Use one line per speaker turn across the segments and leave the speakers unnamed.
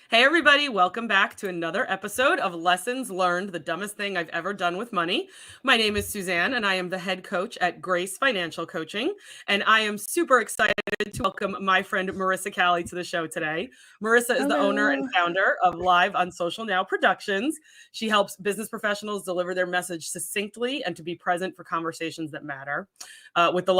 Hey, everybody, welcome back to another episode of Lessons Learned, the dumbest thing I've ever done with money. My name is Suzanne, and I am the head coach at Grace Financial Coaching. And I am super excited to welcome my friend Marisa Cali to the show today. Marisa is the owner and
Hello.
founder of Live on Social Now Productions. She helps business professionals deliver their message succinctly and to be present for conversations that matter. With the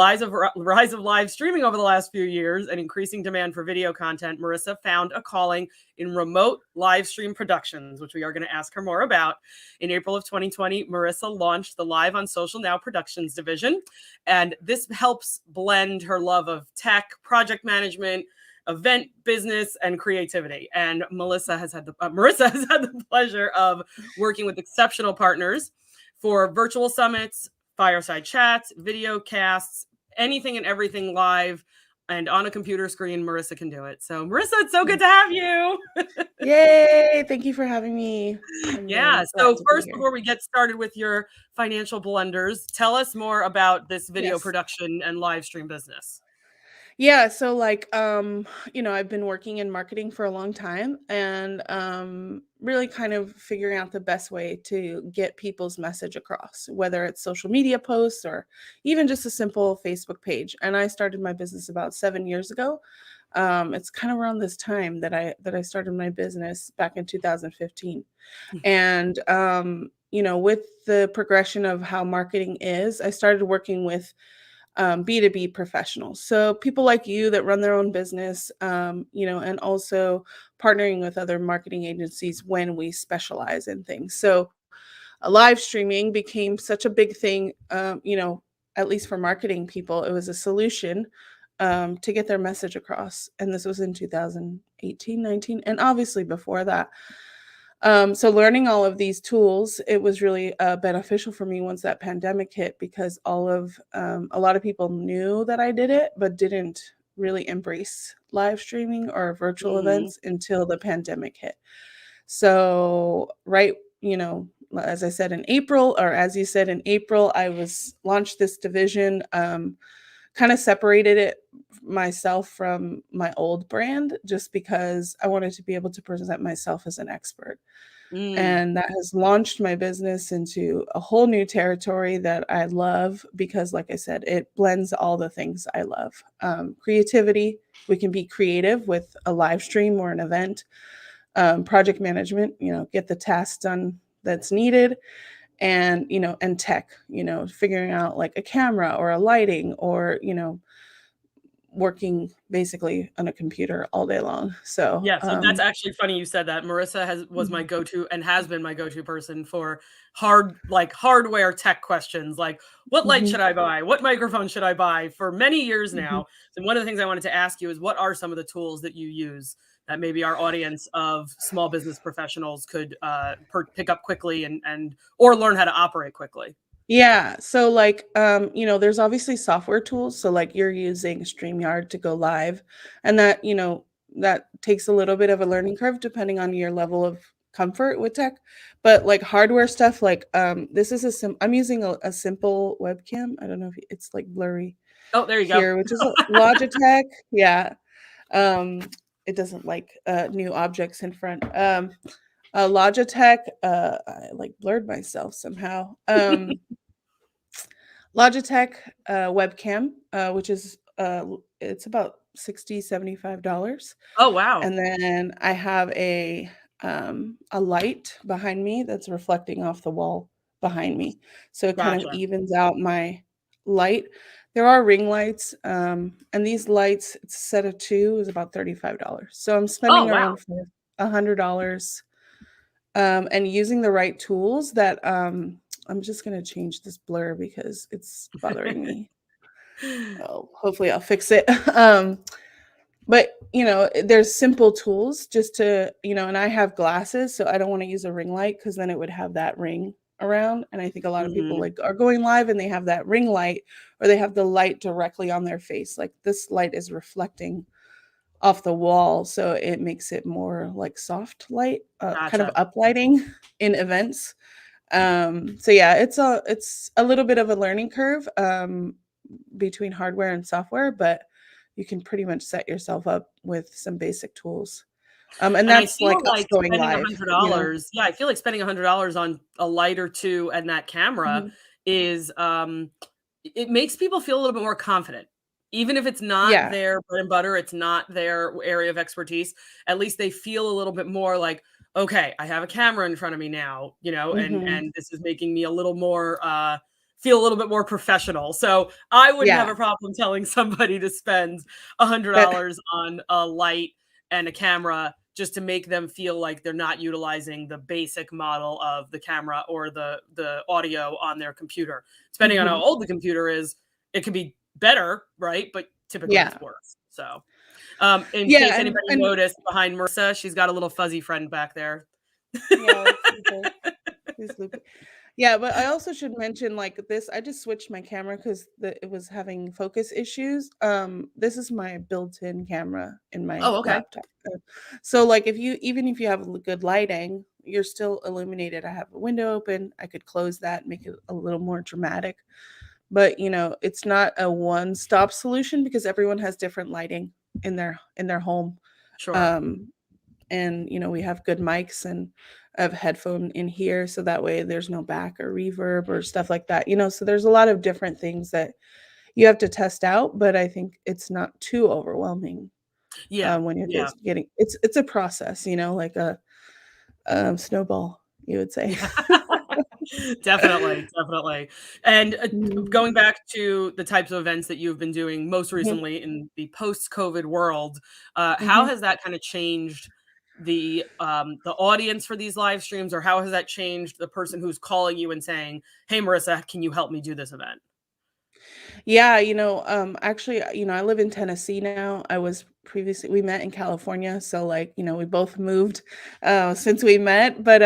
rise of live streaming over the last few years and increasing demand for video content, Marisa found a calling in remote live stream productions, which we are going to ask her more about. In April of 2020, Marisa launched the Live on Social Now Productions division, and this helps blend her love of tech, project management, event business, and creativity. And Marisa has had the pleasure of working with exceptional partners for virtual summits, fireside chats, video casts, anything and everything live and on a computer screen. Marisa can do it. So Marisa, it's so good to have you.
Yay. Thank you for having me. I'm
Yeah.
really glad
So
to be
first,
here.
before we get started with your financial blunders, tell us more about this video
Yes.
production and live stream business.
Yeah, so I've been working in marketing for a long time and really kind of figuring out the best way to get people's message across, whether it's social media posts or even just a simple Facebook page. And I started my business about 7 years ago. It's kind of around this time that I started my business back in 2015. And with the progression of how marketing is, I started working with B2B professionals. So people like you that run their own business, and also partnering with other marketing agencies when we specialize in things. So live streaming became such a big thing, at least for marketing people. It was a solution to get their message across. And this was in 2018, 19, and obviously before that. So learning all of these tools, it was really beneficial for me once that pandemic hit because a lot of people knew that I did it, but didn't really embrace live streaming or virtual
Mhm.
events until the pandemic hit. So right, as I said in April, or as you said in April, I was launched this division. Kind of separated it myself from my old brand just because I wanted to be able to present myself as an expert.
Mm.
And that has launched my business into a whole new territory that I love because, like I said, it blends all the things I love. Creativity, we can be creative with a live stream or an event. Project management, get the tasks done that's needed. And tech, figuring out like a camera or a lighting or, working basically on a computer all day long. So,
Yeah, so that's actually funny you said that. Marisa was my
mhm,
go-to and has been my go-to person for hardware tech questions, like what light
mhm,
should I buy? What microphone should I buy? For many years
mhm.
now. So one of the things I wanted to ask you is what are some of the tools that you use that maybe our audience of small business professionals could pick up quickly and or learn how to operate quickly?
Yeah. So there's obviously software tools. So like you're using StreamYard to go live. And that takes a little bit of a learning curve depending on your level of comfort with tech. But like hardware stuff, like this is I'm using a simple webcam. I don't know if it's like blurry
Oh, there you go.
here, which is a Logitech. Yeah. Um, it doesn't like new objects in front. Logitech, I like blurred myself somehow. Logitech webcam, which is it's about 60 $75.
Oh, wow.
And then I have a light behind me that's reflecting off the wall behind me. So it kind of
Gotcha.
evens out my light. There are ring lights, and these lights, it's a set of two, is about $35. So I'm
Oh,
spending
wow.
around $100 and using the right tools that I'm just gonna change this blur because it's bothering me. Oh, hopefully I'll fix it. But there's simple tools just to, and I have glasses, so I don't want to use a ring light because then it would have that ring around. And I think a lot of people
Mhm.
like are going live and they have that ring light or they have the light directly on their face. Like this light is reflecting off the wall, so it makes it more like soft light, kind of
Gotcha.
uplighting in events. So yeah, it's a little bit of a learning curve between hardware and software, but you can pretty much set yourself up with some basic tools. And
And I
that's
feel
like us
like
going
spending
live, you know?
$100, yeah, I feel like spending $100 on a light or 2 and that camera
Mhm.
is, it makes people feel a little bit more confident. Even if it's not
Yeah,
their bread and butter, it's not their area of expertise, at least they feel a little bit more like, "Okay, I have a camera in front of me now,"
mhm.
and this is making me a little more, feel a little bit more professional. So, I wouldn't have
Yeah,
a problem telling somebody to spend
that
$100 on a light and a camera just to make them feel like they're not utilizing the basic model of the camera or the audio on their computer. Depending on how
mhm.
old the computer is, it could be better, right? But typically
Yeah.
it's worse. So, in
Yeah,
case anybody
and
noticed behind Marissa, she's got a little fuzzy friend back there.
yeah, that's Lupe. He's Lupe. Yeah, but I also should mention, like, this I just switched my camera 'cause it was having focus issues. This is my built-in camera in my
Oh, okay.
laptop. So, like, if you even if you have good lighting, you're still illuminated. I have a window open, I could close that, make it a little more dramatic. But, it's not a one-stop solution because everyone has different lighting in their home.
Sure.
Um, and we have good mics, and I have a headphone in here so that way there's no back or reverb or stuff like that. So there's a lot of different things that you have to test out, but I think it's not too overwhelming
Yeah.
when you're
Yeah.
just getting it's a process, like a snowball, you would say.
Yeah. Definitely, definitely. And,
Mhm,
going back to the types of events that you've been doing most
mhm,
recently in the post-COVID world, how
mhm.
has that kinda changed the audience for these live streams, or how has that changed the person who's calling you and saying, "Hey, Marissa, can you help me do this event?"
Yeah, actually, I live in Tennessee now. I was previously we met in California, so like, we both moved since we met, but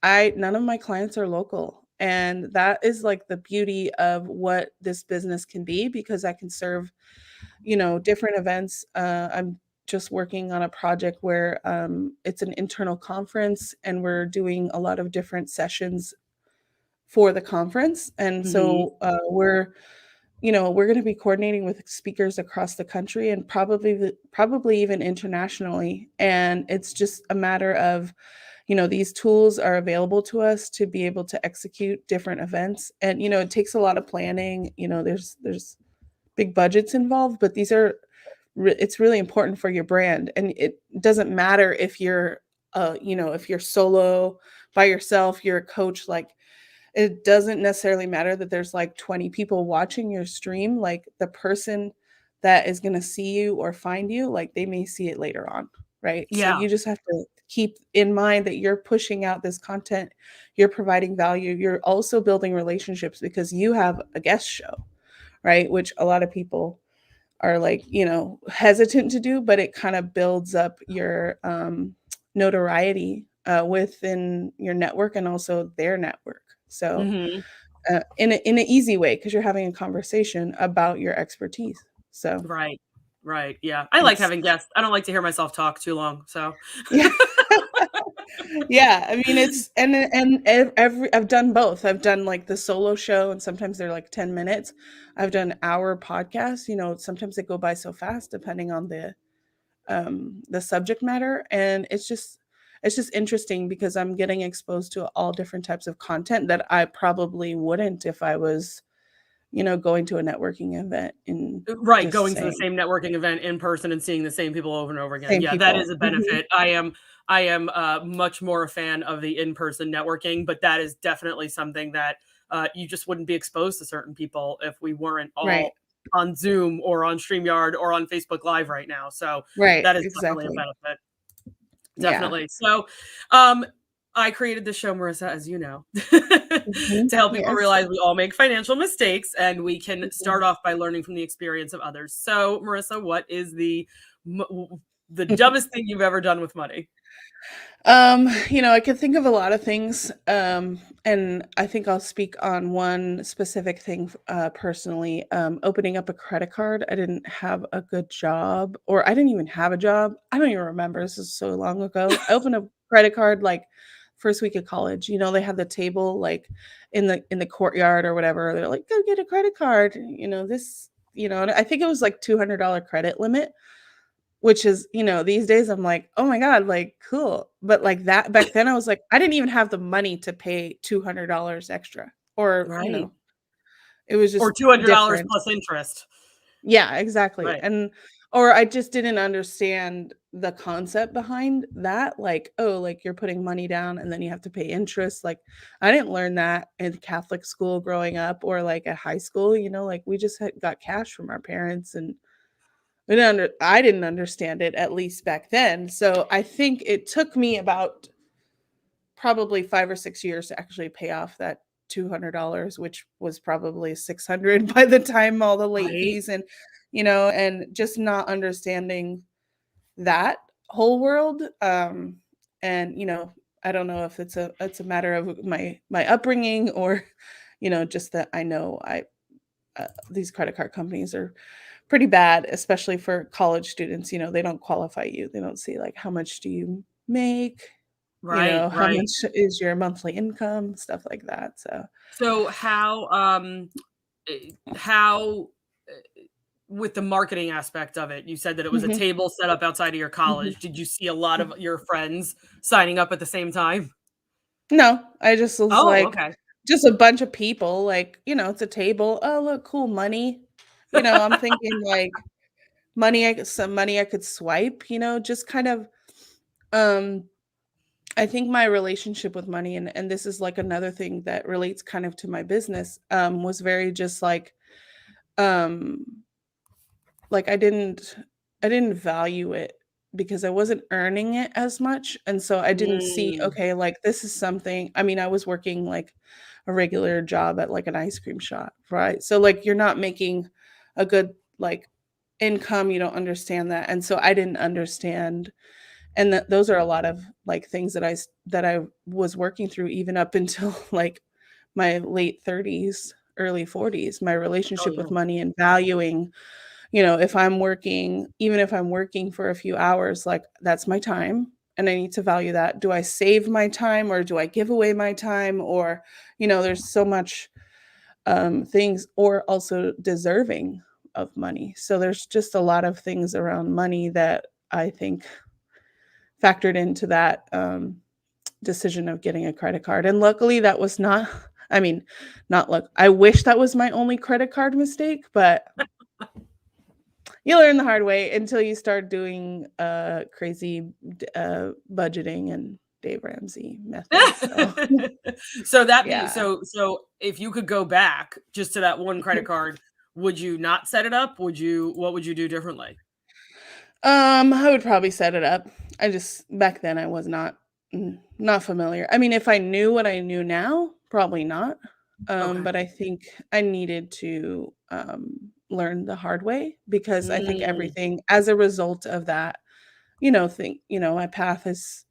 I none of my clients are local. And that is like the beauty of what this business can be because I can serve, different events. I'm just working on a project where it's an internal conference and we're doing a lot of different sessions for the conference. And
Mhm.
so we're going to be coordinating with speakers across the country and probably even internationally. And it's just a matter of, these tools are available to us to be able to execute different events. And it takes a lot of planning. There's big budgets involved, but it's really important for your brand. And it doesn't matter if you're if you're solo by yourself, you're a coach, like it doesn't necessarily matter that there's like 20 people watching your stream, like the person that is going to see you or find you, like they may see it later on, right? So
Yeah.
you just have to keep in mind that you're pushing out this content, you're providing value, you're also building relationships because you have a guest show, right? Which a lot of people are like, hesitant to do, but it kind of builds up your notoriety within your network and also their network. So
Mhm.
in an easy way because you're having a conversation about your expertise. So
Right. Right, yeah. I like
it's
having guests. I don't like to hear myself talk too long, so
yeah. Yeah, I mean, it's every I've done both. I've done like the solo show and sometimes they're like 10 minutes. I've done hour podcasts, sometimes they go by so fast depending on the subject matter, and it's just interesting because I'm getting exposed to all different types of content that I probably wouldn't if I was, going to a networking event and
Right,
just
going to the
saying
same networking event in person and seeing the same people over and over again.
same
Yeah, that is
people.
a
Mhm.
benefit. I am, much more a fan of the in-person networking, but that is definitely something that, you just wouldn't be exposed to certain people if we weren't
Right.
all on Zoom or on StreamYard or on Facebook Live right now. So,
Right,
that is definitely a
exactly.
benefit.
Yeah.
Definitely. So, um, I created this show, Marissa, as you know, to
Mhm.
help people
Yes.
realize we all make financial mistakes and we can
Mhm.
start off by learning from the experience of others. So, Marissa, what is the dumbest thing you've ever done with money?
I can think of a lot of things, and I think I'll speak on one specific thing personally. Opening up a credit card, I didn't have a good job, or I didn't even have a job. I don't even remember. This is so long ago. I opened a credit card like first week of college. They had the table like in the courtyard or whatever. They're like, go get a credit card. And I think it was like $200 credit limit. which is, these days I'm like, "Oh my god, like, cool." But, like, that back then, I was like, I didn't even have the money to pay $200 extra or,
Right.
it was
Or
just
$200
different.
plus interest.
Yeah, exactly,
Right.
and or I just didn't understand the concept behind that, like, "Oh, like, you're putting money down and then you have to pay interest," like, I didn't learn that in Catholic school growing up or, like, at high school, like, we just had got cash from our parents, and I didn't understand it, at least back then, so I think it took me about probably 5 or 6 years to actually pay off that $200, which was probably 600 by the time all the late
Right.
fees and, and just not understanding that whole world, and, I don't know if it's a matter of my upbringing or, just that I know these credit card companies are pretty bad, especially for college students, they don't qualify you. They don't see, like, how much do you make,
Right,
how
right.
much is your monthly income, stuff like that, so
So how with the marketing aspect of it, you said that it was a
Mhm,
table set up outside of your
mhm,
college. Did you see a lot of
mhm.
your friends signing up at the same time?
No, I just was
Oh,
like
okay.
just a bunch of people, like, it's a table, "Oh, look, cool, money." I'm thinking, like, some money I could swipe, just kind of, um I think my relationship with money, and this is, like, another thing that relates kind of to my business, was very just um like, I didn't value it because I wasn't earning it as much, and so I didn't see,
Mm.
okay, like, this is something. I mean, I was working, like, a regular job at, like, an ice cream shop, right? So, like, you're not making a good, like, income, you don't understand that, and so I didn't understand, and those are a lot of, like, things that I was working through even up until, like, my late 30s, early 40s, my
Oh,
relationship with
yeah.
money and valuing, if I'm working, even if I'm working for a few hours, like, that's my time, and I need to value that. Do I save my time or do I give away my time? Or, there's so much, things, or also deserving of money. So there's just a lot of things around money that I think factored into that, decision of getting a credit card. And luckily, that was not, I mean, not luck. I wish that was my only credit card mistake, but you learn the hard way until you start doing crazy budgeting and Dave Ramsey methods. So
So that be
yeah.
so if you could go back just to that one credit card, would you not set it up? What would you do differently?
I would probably set it up. I just back then I was not familiar. I mean, if I knew what I knew now, probably not.
Okay.
But I think I needed to learn the hard way because I think
Mm,
everything as a result of that, my path is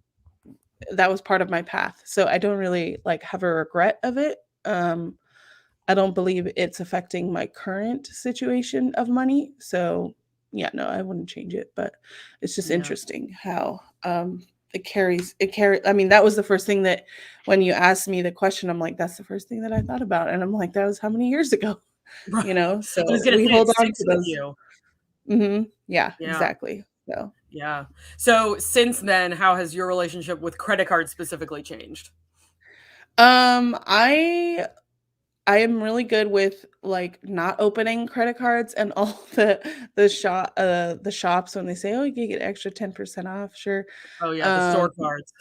that was part of my path. So I don't really like have a regret of it. I don't believe it's affecting my current situation of money. So yeah, no, I wouldn't change it, but it's just
yeah.
interesting how it carries. I mean, that was the first thing that when you asked me the question, I'm like, that's the first thing that I thought about. And I'm like, that was how many years ago?
Right.
So
I was gonna
we
say it
hold on
sticks
to
with
those.
you.
Yeah,
Yeah,
exactly. So
yeah. So since then, how has your relationship with credit cards specifically changed?
I am really good with, like, not opening credit cards and all the shops when they say, "Oh, you can get extra 10% off," sure.
Oh, yeah, the
Um,
store cards.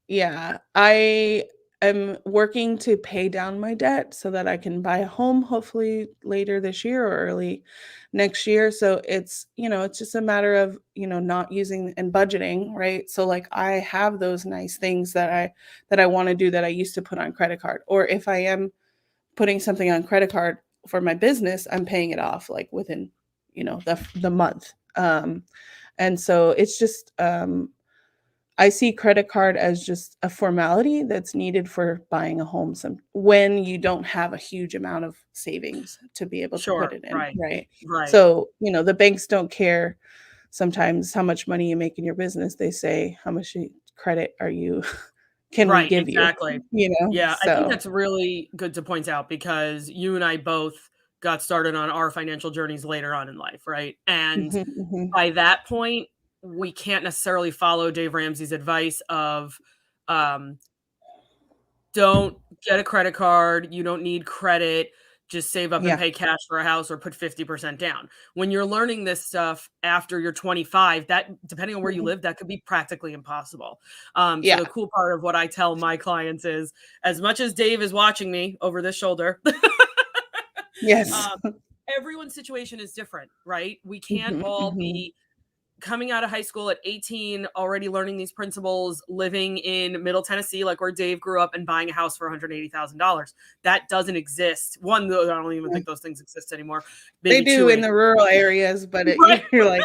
yeah, I am working to pay down my debt so that I can buy a home hopefully later this year or early next year, so it's just a matter of, not using and budgeting, right? So, like, I have those nice things that I wanna do that I used to put on credit card, or if I am putting something on credit card for my business, I'm paying it off like within, the month. And so it's just I see credit card as just a formality that's needed for buying a home when you don't have a huge amount of savings to be able to put
Sure,
it in,
right,
right?
right.
So, the banks don't care sometimes how much money you make in your business. They say, how much credit are you can we
Right,
give you?
exactly. Yeah, I think
So
that's really good to point out because you and I both got started on our financial journeys later on in life, right? And
Mhm.
by that point, we can't necessarily follow Dave Ramsey's advice of um, don't get a credit card. You don't need credit. Just save up and
Yeah.
pay cash for a house or put 50% down. When you're learning this stuff after you're 25, that depending on where you
Mhm.
live, that could be practically impossible. So
Yeah.
the cool part of what I tell my clients is as much as Dave is watching me over this shoulder,
Yes.
um, everyone's situation is different, right? We can't
Mhm,
all
mhm.
be coming out of high school at 18, already learning these principles, living in Middle Tennessee, like where Dave grew up, and buying a house for $180,000. That doesn't exist. One, though, I don't even
Yeah.
think those things exist anymore.
They
Maybe
do
two,
in the rural areas, but
right?
you're like,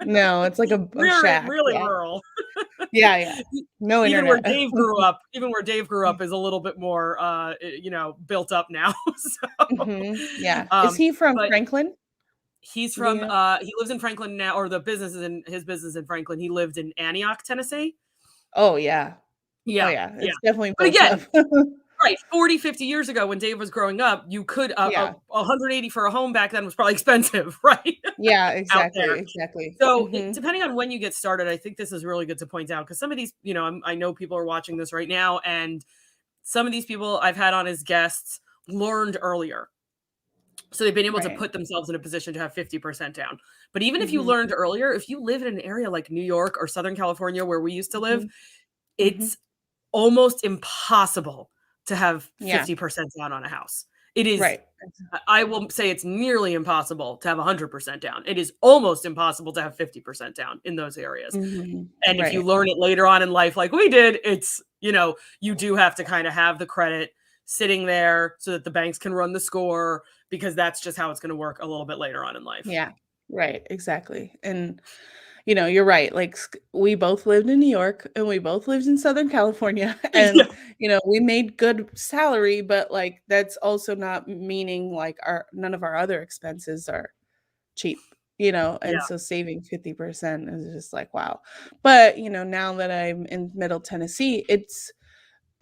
no, it's like a
Really,
shack.
really
Yeah.
rural.
Yeah, yeah. No
Even where
internet.
Dave grew up, is a little bit more, built up now. So,
Yeah. Is
um,
he from
but
Franklin?
he's
Do you
from,
know?
he lives in Franklin now, or the business is in his business in Franklin. He lived in Antioch, Tennessee.
Oh, yeah. Oh,
Yeah,
yeah.
yeah.
It's definitely
But
built up.
again, right, 40, 50 years ago when Dave was growing up, you could,
Yeah.
180 for a home back then was probably expensive, right?
Yeah,
Out
exactly,
there.
exactly.
So,
Mhm.
depending on when you get started, I think this is really good to point out because some of these, I know people are watching this right now, and some of these people I've had on as guests learned earlier. So they've been able to
Right.
put themselves in a position to have 50% down. But even if you
Mhm.
learned earlier, if you live in an area like New York or Southern California where we used to live,
Mhm. Mhm.
it's almost impossible to have
Yeah.
50% down on a house. It is
Right.
I will say it's nearly impossible to have 100% down. It is almost impossible to have 50% down in those areas.
Mhm.
And if you
Right.
learn it later on in life like we did, it's, you do have to kind of have the credit sitting there so that the banks can run the score because that's just how it's going to work a little bit later on in life.
Yeah. Right, exactly. And you're right. Like we both lived in New York and we both lived in Southern California
Yeah.
and we made good salary, but like that's also not meaning like our none of our other expenses are cheap,
Yeah.
and so saving 50% is just like wow. But, now that I'm in Middle Tennessee,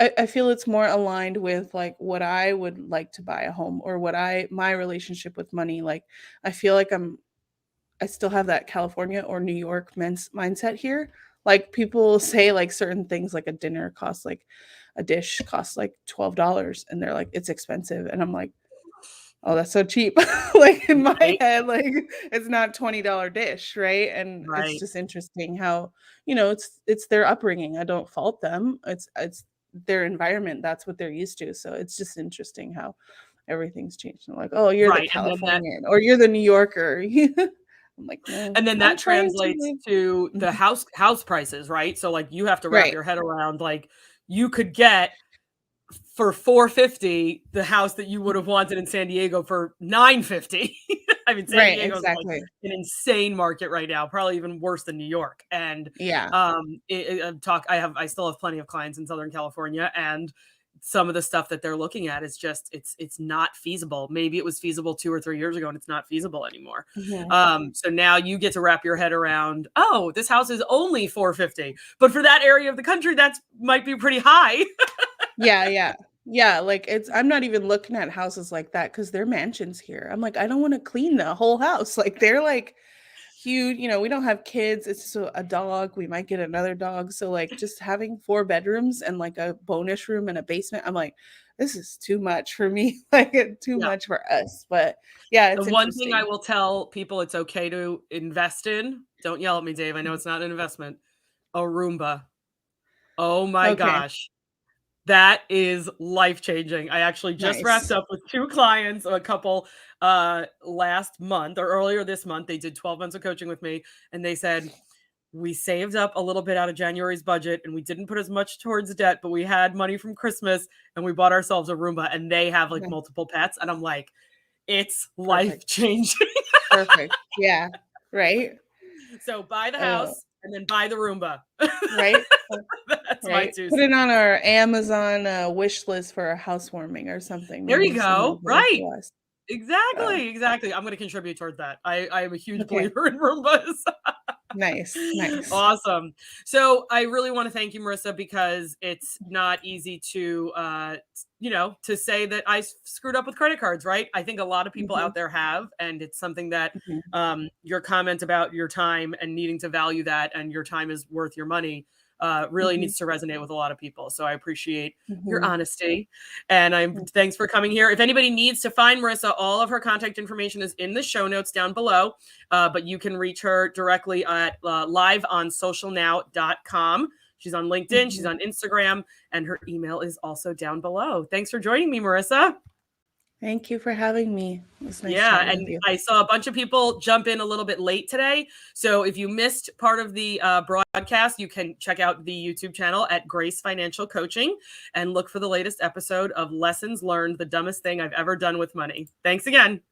I feel it's more aligned with like what I would like to buy a home or my relationship with money. Like I feel like I still have that California or New York mindset here. Like people say like certain things like a dish costs like $12 and they're like it's expensive and I'm like, "Oh, that's so cheap." Like in my
Right.
head like it's not $20 dish, right? And it's
Right.
just interesting how, it's their upbringing. I don't fault them. It's their environment. That's what they're used to. So it's just interesting how everything's changed. And like, "Oh, you're the
Right. And then that
Californian or you're the New Yorker." I'm like, "No,
and then
I'm
that
trying to
translates
live."
to the
Mhm.
house prices, right? So like you have to wrap
Right,
your head around like you could get for 450 the house that you would have wanted in San Diego for 950. I mean, San
right,
Diego's like
exactly.
an insane market right now, probably even worse than New York. And
Yeah.
I still have plenty of clients in Southern California, and some of the stuff that they're looking at is just it's not feasible. Maybe it was feasible 2 or 3 years ago, and it's not feasible anymore.
Mhm.
So now you get to wrap your head around, oh, this house is only 450, but for that area of the country, that's might be pretty high.
Yeah, yeah. Yeah, like, I'm not even looking at houses like that because 'cause they're mansions here. I'm like, "I don't wanna clean the whole house." Like, they're, like, huge. We don't have kids, it's just a dog, we might get another dog, so, like, just having 4 bedrooms and, like, a bonus room and a basement, I'm like, "This is too much for me," like, too
Yeah.
much for us, but, yeah,
The
it's
one thing I
interesting.
will tell people it's okay to invest in, don't yell at me, Dave, I know
Mhm.
it's not an investment, a Roomba. Oh my
Okay,
gosh. That is life-changing. I actually just wrapped
nice.
up with 2 clients, a couple, last month or earlier this month. They did 12 months of coaching with me, and they said, "We saved up a little bit out of January's budget, and we didn't put as much towards debt, but we had money from Christmas, and we bought ourselves a Roomba," and they have, like,
Mhm.
multiple pets, and I'm like, "It's
Perfect,
life-changing."
perfect. Yeah, right?
So buy the
Uh,
house and then buy the Roomba.
right?
That's my
Right?
2
Put it
cents.
on our Amazon, wish list for a housewarming or something.
There you
Maybe someone
go.
will give it
Right.
to us. Uh,
Exactly, exactly. I'm gonna contribute toward that. I am a huge
okay.
believer in Roombas.
Nice.
Awesome. So I really want to thank you, Marisa, because it's not easy to, to say that I screwed up with credit cards, right? I think a lot of people
Mhm,
out there have, and it's something that
mhm,
your comment about your time and needing to value that and your time is worth your money really
mhm,
needs to resonate with a lot of people. So I appreciate your
mhm,
honesty, and
mhm.
thanks for coming here. If anybody needs to find Marisa, all of her contact information is in the show notes down below. But you can reach her directly at liveonsocialnow.com. She's on LinkedIn, she's
Mhm.
on Instagram, and her email is also down below. Thanks for joining me, Marisa.
Thank you for having me. It was nice
Yeah,
chatting with
and
you.
I saw a bunch of people jump in a little bit late today. So if you missed part of the broadcast, you can check out the YouTube channel at Grace Financial Coaching and look for the latest episode of Lessons Learned, the dumbest thing I've ever done with money. Thanks again.